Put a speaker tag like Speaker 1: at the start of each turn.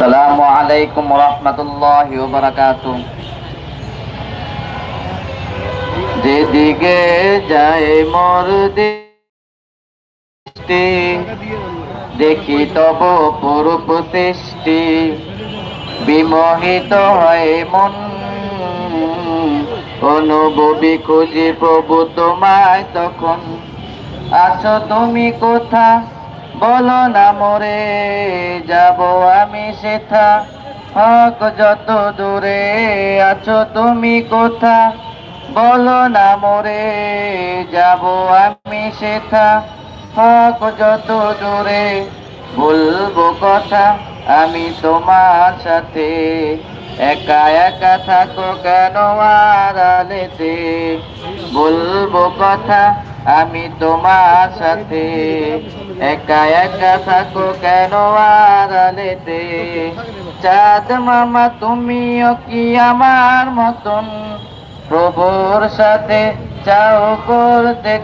Speaker 1: আসসালামু আলাইকুম রহমতুল্লাহি ওয়া বারাকাতুহু। যেদিকে যায় মোর দৃষ্টি, দেখি তব অপরূপ সৃষ্টি। বিমোহিত হয় মন, অনুভবী খুঁজি প্রভু তোমায় তখন। আছো তুমি কোথা, বলো না মোরে, যাব আমি সেথা, হক যত দূরে। আছো তুমি কোথা, বলো না মোরে, যাব আমি সেথা, হক যত দূরে। বলবো কথা আমি তোমার সাথে, একা একা থাকো কেন আড়ালেতে। বলবো কথা আমি তোমার সাথে, একা একা থাকো কেন আড়ালেতে। চাঁদ মামা তুমিও কি আমার মতন, প্রভুর সাথে চাও করতে